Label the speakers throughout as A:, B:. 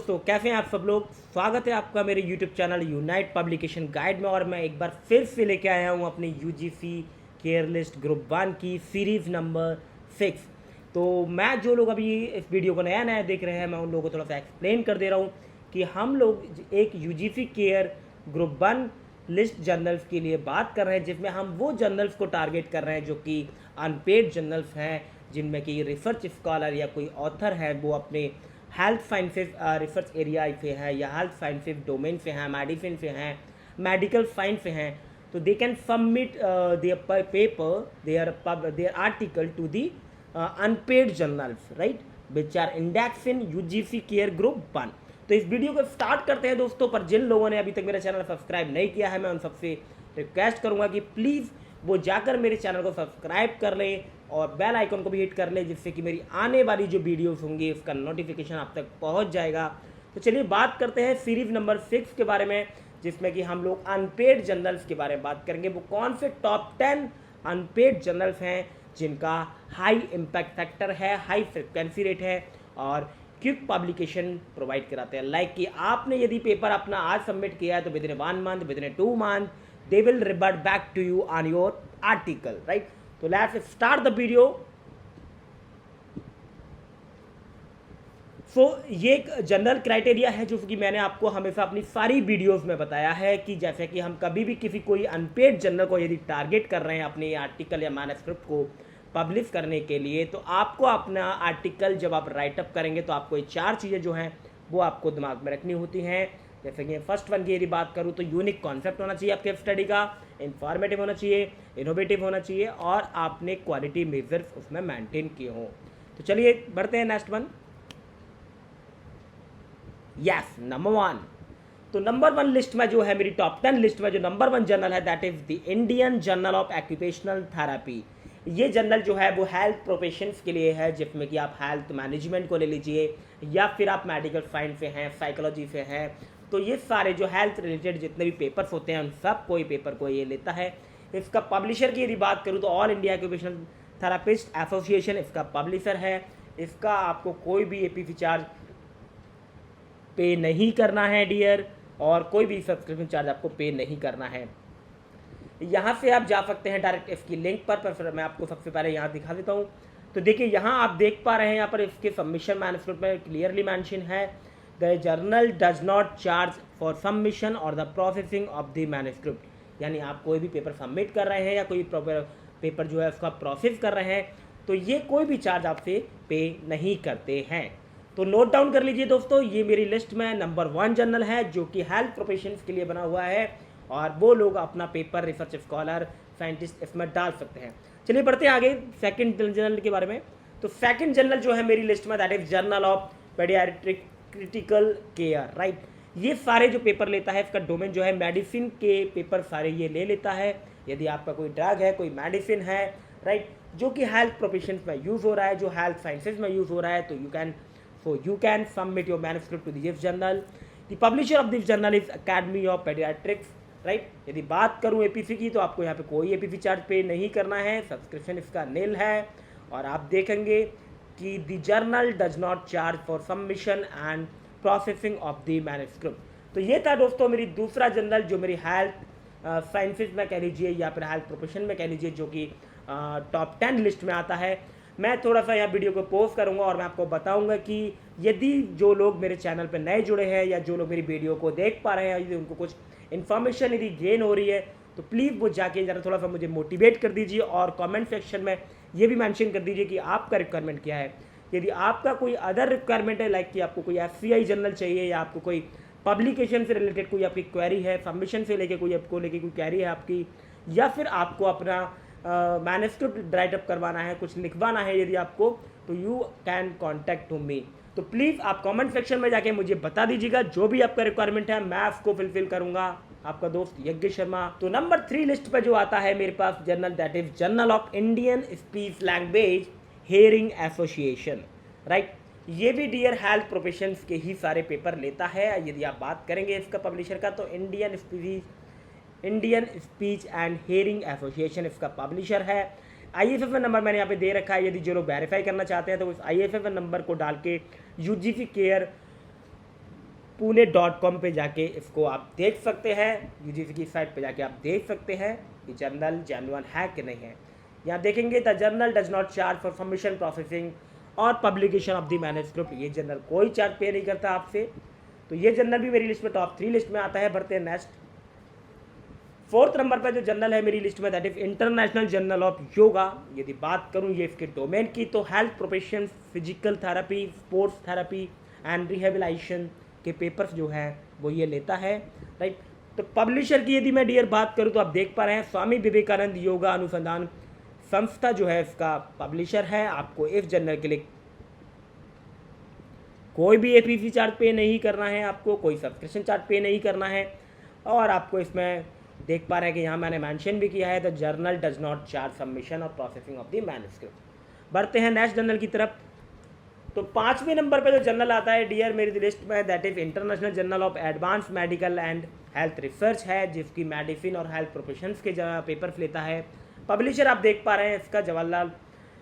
A: दोस्तों कैसे हैं आप सब लोग। स्वागत है आपका मेरे YouTube channel unite publication guide में। और मैं एक बार फिर से लेके आया हूँ अपनी यूजीसी केयर लिस्ट ग्रुप 1 की सीरीज नंबर 6। तो मैं जो लोग अभी इस वीडियो को नया नया देख रहे हैं, मैं उन लोगों को थोड़ा सा एक्सप्लेन कर दे रहा हूँ कि हम लोग एक UGC care group 1 list journals के लिए बात कर रहे हैं, जिसमें हम वो जर्नल्स को टारगेट कर रहे हैं जो कि अनपेड जर्नल्स हैं, जिनमें कि रिसर्च स्कॉलर या कोई ऑथर है वो अपने हेल्थ साइंसेज रिसर्च एरिया से है या हेल्थ साइंसेज डोमेन से हैं, मेडिसिन से हैं, मेडिकल साइंस से हैं। तो they can submit their paper their article to the unpaid journals, right, which are index in UGC care group 1। तो इस वीडियो को स्टार्ट करते हैं दोस्तों। पर जिन लोगों ने अभी तक मेरा चैनल सब्सक्राइब नहीं किया है, मैं उन सबसे रिक्वेस्ट करूंगा कि प्लीज़ वो जाकर मेरे चैनल को सब्सक्राइब कर लें और बेल आइकन को भी हिट कर लें, जिससे कि मेरी आने वाली जो वीडियोस होंगी उसका नोटिफिकेशन आप तक पहुंच जाएगा। तो चलिए बात करते हैं सीरीज नंबर 6 के बारे में, जिसमें कि हम लोग अनपेड जर्नल्स के बारे में बात करेंगे। वो कौन से टॉप 10 अनपेड जर्नल्स हैं जिनका हाई इम्पैक्ट फैक्टर है, हाई फ्रिक्वेंसी रेट है और क्विक पब्लिकेशन प्रोवाइड कराते हैं। लाइक कि आपने यदि पेपर अपना आज सबमिट किया है तो with in 1 month, with in 2 month they will revert back to you on your article, right? So let's start the video. ये एक जनरल क्राइटेरिया है जो कि मैंने आपको हमेशा अपनी सारी वीडियोस में बताया है कि जैसे कि हम कभी भी किसी कोई अनपेड जर्नल को यदि टारगेट कर रहे हैं अपने आर्टिकल या मैन्युस्क्रिप्ट को पब्लिश करने के लिए, तो आपको अपना आर्टिकल जब आप राइटअप करेंगे तो आपको ये 4 चीज़ें जो हैं वो आपको दिमाग में रखनी होती हैं। जैसे कि फर्स्ट वन की यदि बात करूँ तो यूनिक कॉन्सेप्ट होना चाहिए आपके स्टडी का, इंफॉर्मेटिव होना चाहिए, इनोवेटिव होना चाहिए और आपने क्वालिटी मेजर्स उसमें मेंटेन किए हों। तो चलिए बढ़ते हैं नेक्स्ट वन। Yes, number 1। तो नंबर 1 लिस्ट में जो है, मेरी टॉप 10 लिस्ट में जो नंबर 1 जर्नल है that is the Indian journal of occupational therapy. ये जर्नल जो है वो हेल्थ प्रोफेशंस के लिए है, जिसमें कि आप हेल्थ मैनेजमेंट को ले लीजिए या फिर आप मेडिकल साइंस से हैं, साइकोलॉजी से हैं। तो ये सारे जो हेल्थ रिलेटेड जितने भी पेपर्स होते हैं उन सब कोई पेपर को ये लेता है। इसका पब्लिशर की यदि बात करूँ तो all India occupational therapist association इसका पब्लिशर है। इसका आपको कोई भी एपीसी चार्ज पे नहीं करना है डियर, और कोई भी सब्सक्रिप्शन चार्ज आपको पे नहीं करना है। यहाँ से आप जा सकते हैं डायरेक्ट इसकी लिंक पर फिर मैं आपको सबसे पहले यहाँ दिखा देता हूँ। तो देखिए यहाँ आप देख पा रहे हैं, यहाँ पर इसके सबमिशन मैन्युस्क्रिप्ट में क्लियरली मेंशन है the journal does not charge for submission और the processing of the manuscript. यानी आप कोई भी पेपर सबमिट कर रहे हैं या कोई पेपर जो है उसका प्रोसेस कर रहे हैं तो ये कोई भी चार्ज आपसे पे नहीं करते हैं। तो नोट डाउन कर लीजिए दोस्तों, ये मेरी लिस्ट में नंबर 1 जर्नल है जो कि हेल्थ प्रोफेशंस के लिए बना हुआ है और वो लोग अपना पेपर रिसर्च स्कॉलर साइंटिस्ट इसमें डाल सकते हैं। चलिए बढ़ते हैं आगे सेकंड जर्नल के बारे में। तो सेकंड जर्नल जो है मेरी लिस्ट में that is journal of paediatric critical care, right. ये सारे जो पेपर लेता है इसका डोमेन जो है मेडिसिन के पेपर सारे ये ले लेता है। यदि आपका कोई ड्रग है, कोई मेडिसिन है, राइट, जो कि हेल्थ प्रोफेशंस में यूज़ हो रहा है, जो हेल्थ साइंसेज में यूज़ हो रहा है, तो you can submit your manuscript to this journal. The publisher of this journal is Academy of Pediatrics, right. यदि बात करूं एपीसी की तो आपको यहाँ पे कोई एपीसी चार्ज पे नहीं करना है, सब्सक्रिप्शन इसका नील है। और आप देखेंगे कि the journal does not charge for submission and processing of the manuscript. तो ये था दोस्तों मेरी दूसरा जर्नल जो मेरी हेल्थ साइंसेज में कह लीजिए या फिर हेल्थ प्रोफेशन में कह लीजिए, जो कि टॉप 10 लिस्ट में आता है। मैं थोड़ा सा यहाँ वीडियो को पोस्ट करूँगा और मैं आपको बताऊँगा कि यदि जो लोग मेरे चैनल पर नए जुड़े हैं या जो लोग मेरी वीडियो को देख पा रहे हैं, यदि उनको कुछ इन्फॉर्मेशन यदि गेन हो रही है तो प्लीज़ वो जाके ज़रा थोड़ा सा मुझे मोटिवेट कर दीजिए और कमेंट सेक्शन में ये भी मेंशन कर दीजिए कि आपका रिक्वायरमेंट क्या है। यदि आपका कोई अदर रिक्वायरमेंट है, लाइक कि आपको कोई एफसीआई जर्नल चाहिए या आपको कोई पब्लिकेशन से रिलेटेड कोई आपकी क्वेरी है, सबमिशन से लेके कोई आपको लेके कोई क्वेरी है आपकी, या फिर आपको अपना मैन्युस्क्रिप्ट राइटअप करवाना है, कुछ लिखवाना है यदि आपको, तो you can contact to me. तो प्लीज़ आप कमेंट सेक्शन में जाके मुझे बता दीजिएगा जो भी आपका रिक्वायरमेंट है, मैं आपको फुलफिल करूंगा। आपका दोस्त यज्ञ शर्मा। तो नंबर 3 लिस्ट पे जो आता है मेरे पास journal that is journal of Indian speech language hearing association, right. ये भी डियर हेल्थ प्रोफेशंस के ही सारे पेपर लेता है। यदि आप बात करेंगे इसका पब्लिशर का तो Indian speech and hearing association इसका पब्लिशर है। IFFN नंबर मैंने यहाँ पे दे रखा है, यदि जो लोग वेरीफाई करना चाहते हैं तो उस IFFN नंबर को डाल के UGC केयर pune.com पे जाके इसको आप देख सकते हैं, यूजीसी की साइट पे जाके आप देख सकते हैं कि जर्नल जेन्युइन है कि नहीं है। यहाँ देखेंगे the journal does not charge for submission processing और पब्लिकेशन ऑफ द मैन्युस्क्रिप्ट। ये जर्नल कोई चार्ज पे नहीं करता आपसे। तो ये जर्नल भी मेरी लिस्ट में टॉप 3 लिस्ट में आता है। बढ़ते हैं नेक्स्ट। 4th नंबर पर जो जर्नल है मेरी लिस्ट में that is international journal of yoga. यदि बात करूँ ये इसके डोमेन की तो health profession, physical therapy, sports therapy and rehabilitation के पेपर्स जो है वो ये लेता है, राइट। तो पब्लिशर की यदि मैं डियर बात करूँ तो आप देख पा रहे हैं स्वामी विवेकानंद योगा अनुसंधान संस्था जो है इसका पब्लिशर है। आपको इस जर्नल के लिए कोई भी एपीसी चार्ज पे नहीं करना है, आपको कोई सब्सक्रिप्शन चार्ज पे नहीं करना है। और आपको इसमें देख पा रहे हैं कि यहाँ मैंने मेंशन भी किया है the journal does not charge submission और प्रोसेसिंग ऑफ द मैन्युस्क्रिप्ट। बढ़ते हैं नेक्स्ट जर्नल की तरफ। तो 5वें नंबर पे जो जर्नल आता है डियर मेरी लिस्ट में that is international journal of advance medical and health research है, जिसकी मेडिसिन और हेल्थ प्रोफेशंस के पेपर्स लेता है। पब्लिशर आप देख पा रहे हैं इसका Jawaharlal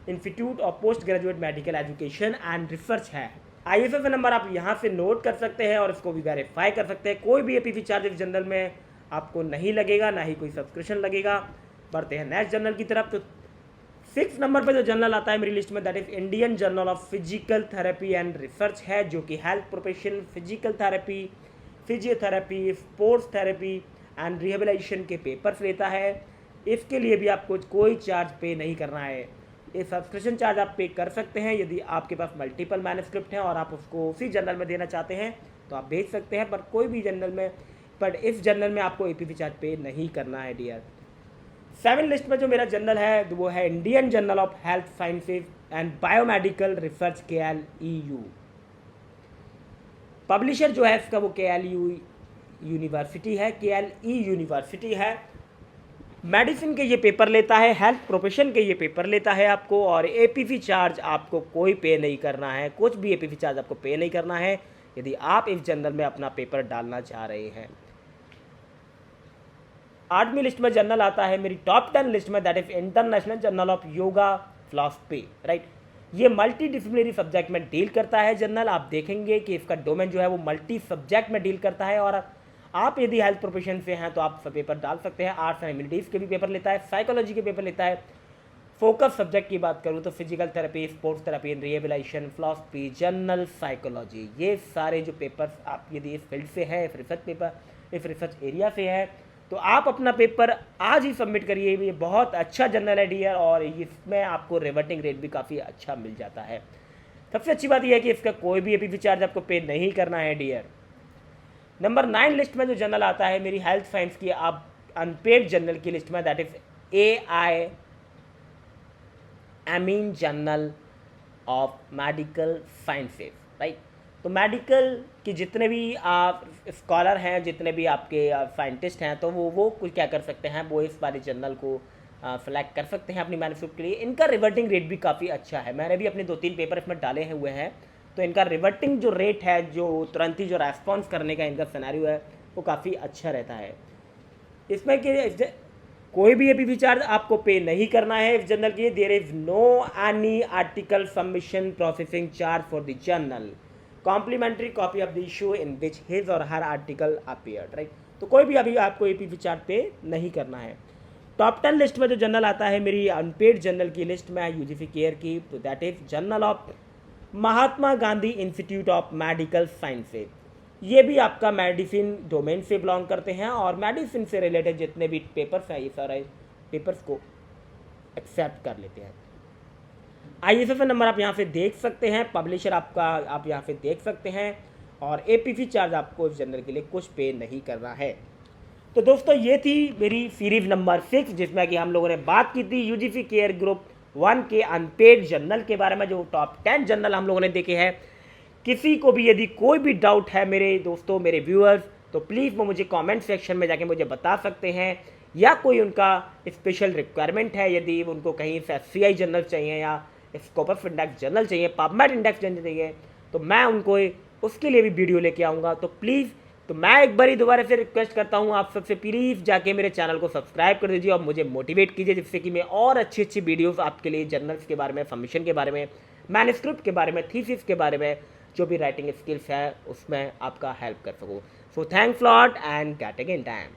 A: institute of post graduate medical education and research है। ISSN नंबर आप यहाँ से नोट कर सकते हैं और इसको भी वेरीफाई कर सकते हैं। कोई भी एपीसी चार्ज इस जर्नल में आपको नहीं लगेगा, ना ही कोई सब्सक्रिप्शन लगेगा। बढ़ते हैं नेक्स्ट जर्नल की तरफ। तो 6th नंबर पर जो जर्नल आता है मेरी लिस्ट में that is Indian journal of physical therapy and research है, जो कि health profession, physical therapy, physiotherapy, sports therapy and rehabilitation के पेपर्स लेता है। इसके लिए भी आपको कोई चार्ज पे नहीं करना है। ये सब्सक्रिप्शन चार्ज आप पे कर सकते हैं यदि आपके पास मल्टीपल मैन्युस्क्रिप्ट हैं और आप उसको उसी जर्नल में देना चाहते हैं तो आप भेज सकते हैं, पर कोई भी जर्नल में, पर इस जर्नल में आपको एपीसी चार्ज पे नहीं करना है डियर। 7 लिस्ट में जो मेरा जर्नल है वो है Indian journal of health sciences and biomedical research KLEU। Publisher जो है इसका वो KLEU यूनिवर्सिटी है, KLE यूनिवर्सिटी है। मेडिसिन के ये पेपर लेता है, हेल्थ प्रोफेशन के ये पेपर लेता है आपको, और एपीसी चार्ज आपको कोई पे नहीं करना है। कुछ भी एपीसी चार्ज आपको पे नहीं करना है यदि आप इस जर्नल में अपना पेपर डालना चाह रहे हैं। 8वीं लिस्ट में जर्नल आता है मेरी टॉप 10 लिस्ट में that is international journal of yoga philosophy, right. ये मल्टी डिसिप्लिनरी सब्जेक्ट में डील करता है जर्नल। आप देखेंगे कि इसका डोमेन जो है वो मल्टी सब्जेक्ट में डील करता है, और आप यदि हेल्थ प्रोफेशन से हैं तो आप पेपर डाल सकते हैं। आर्ट्स एंड ह्यूमैनिटीज़ के भी पेपर लेता है, साइकोलॉजी के पेपर लेता है। फोकस सब्जेक्ट की बात करूँ तो physical therapy, sports therapy, rehabilitation, philosophy, general psychology, ये सारे जो पेपर्स आप यदि इस फील्ड से है, इस रिसर्च पेपर, इस रिसर्च एरिया से है, तो आप अपना पेपर आज ही सबमिट करिए। ये बहुत अच्छा जर्नल है डियर, और इसमें आपको रिवर्टिंग रेट भी काफ़ी अच्छा मिल जाता है। सबसे अच्छी बात यह है कि इसका कोई भी एपीसी चार्ज आपको पे नहीं करना है डियर। नंबर 9 लिस्ट में जो जर्नल आता है मेरी हेल्थ साइंस की आप अनपेड जर्नल की लिस्ट में that is AIME journal of medical sciences, right. तो मेडिकल के जितने भी आप स्कॉलर हैं, जितने भी आपके साइंटिस्ट हैं, तो वो कुछ क्या कर सकते हैं, वो इस वाले जर्नल को सेलेक्ट कर सकते हैं अपनी मैन्युस्क्रिप्ट के लिए। इनका रिवर्टिंग रेट भी काफ़ी अच्छा है। मैंने भी अपने 2-3 पेपर इसमें डाले हुए हैं, तो इनका रिवर्टिंग जो रेट है, जो तुरंत ही जो रेस्पॉन्स करने का इनका सिनेरियो है, वो काफ़ी अच्छा रहता है। इसमें कि कोई भी एपीसी चार्ज आपको पे नहीं करना है इस जर्नल के लिए। There is no any article submission processing charge for the journal, complimentary copy of the issue in which his or her article appeared, right. तो कोई भी अभी आपको एपीसी चार्ज पे नहीं करना है। टॉप 10 लिस्ट में जो जर्नल आता है मेरी अनपेड जर्नल की लिस्ट में यूजीसी केयर की, तो that is journal of Mahatma Gandhi institute of medical sciences. ये भी आपका मेडिसिन डोमेन से बिलोंग करते हैं, और मेडिसिन से रिलेटेड जितने भी पेपर्स हैं ये सारे पेपर्स को एक्सेप्ट कर लेते हैं। ISSN नंबर आप यहाँ से देख सकते हैं, पब्लिशर आपका आप यहाँ से देख सकते हैं, और एपीसी चार्ज आपको इस जर्नल के लिए कुछ पे नहीं करना है। तो दोस्तों ये थी मेरी सीरीज नंबर 6, जिसमें कि हम लोगों ने बात की थी यूजीसी केयर ग्रुप 1 के अनपेड जर्नल के बारे में, जो टॉप 10 जर्नल हम लोगों ने देखे हैं। किसी को भी यदि कोई भी डाउट है मेरे दोस्तों, मेरे व्यूअर्स, तो प्लीज़ वो मुझे कमेंट सेक्शन में जाके मुझे बता सकते हैं, या कोई उनका स्पेशल रिक्वायरमेंट है, यदि उनको कहीं से SCI जर्नल चाहिए या स्कोपस इंडेक्स जर्नल चाहिए, पबमेड इंडेक्स जर्नल चाहिए, तो मैं उनको उसके लिए भी वीडियो लेके आऊँगा। तो प्लीज़, तो मैं एक बार दोबारा से रिक्वेस्ट करता हूँ आप सबसे, प्लीज़ जाके मेरे चैनल को सब्सक्राइब कर दीजिए और मुझे मोटिवेट कीजिए, जिससे कि मैं और अच्छी अच्छी वीडियोस आपके लिए जर्नल्स के बारे में, सबमिशन के बारे में, मैन्युस्क्रिप्ट के बारे में, थीसिस के बारे में जो भी राइटिंग स्किल्स है उसमें आपका हेल्प कर सकूँ. So thanks lot and get again time.